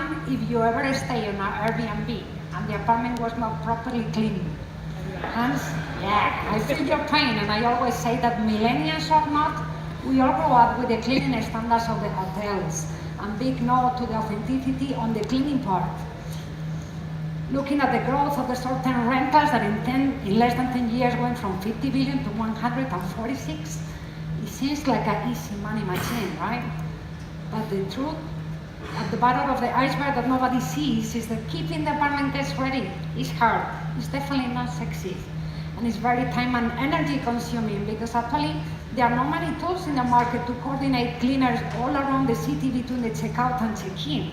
one if you ever stay on an Airbnb and the apartment was not properly cleaned. Hence, yeah, I feel your pain, and I always say that millennials or not, we all grow up with the cleaning standards of the hotels and big no to the authenticity on the cleaning part. Looking at the growth of the short-term rentals that in less than 10 years went from 50 billion to 146, it seems like an easy money machine, right? But the truth at the bottom of the iceberg that nobody sees is that keeping the apartment guests ready is hard. It's definitely not sexy. And it's very time and energy consuming because actually there are not many tools in the market to coordinate cleaners all around the city between the checkout and check-in.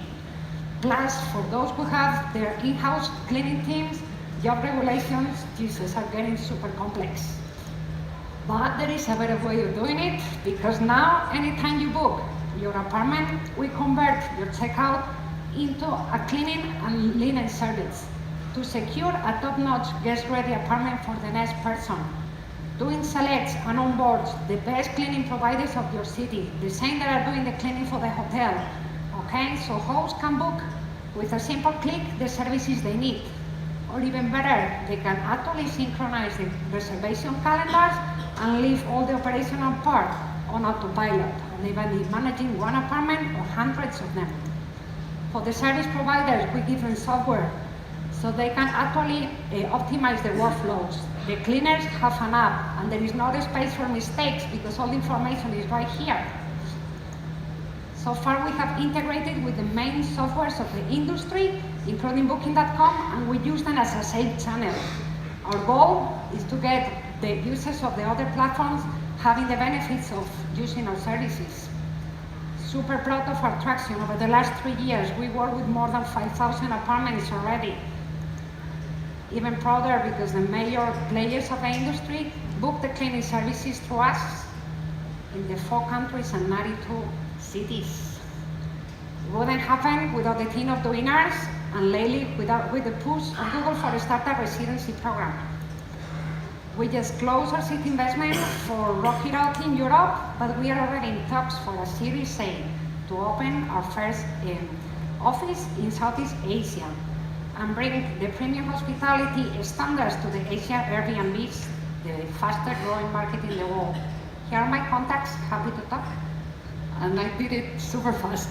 Plus, for those who have their in-house cleaning teams, job regulations, Jesus, are getting super complex. But there is a better way of doing it, because now, anytime you book your apartment, we convert your checkout into a cleaning and linen service to secure a top-notch guest-ready apartment for the next person. Doinn selects and onboards the best cleaning providers of your city, the same that are doing the cleaning for the hotel. Okay, so hosts can book with a simple click the services they need. Or even better, they can actually synchronize the reservation calendars and leave all the operational part on autopilot, and even if managing one apartment or hundreds of them. For the service providers, we give them software so they can actually optimize the workflows. The cleaners have an app, and there is no space for mistakes because all the information is right here. So far, we have integrated with the main softwares of the industry, including Booking.com, and we use them as a sales channel. Our goal is to get the users of the other platforms having the benefits of using our services. Super proud of our traction. Over the last 3 years, we work with more than 5,000 apartments already. Even prouder because the major players of the industry book the cleaning services through us in the 4 countries and 92 cities. It wouldn't happen without the team of Doinners, and lately with the push of Google for a startup residency program. We just closed our seed investment for Rock It Out in Europe, but we are already in talks for a Series A to open our first office in Southeast Asia and bring the premium hospitality standards to the Asian Airbnbs, the fastest growing market in the world. Here are my contacts, happy to talk. And I did it super fast.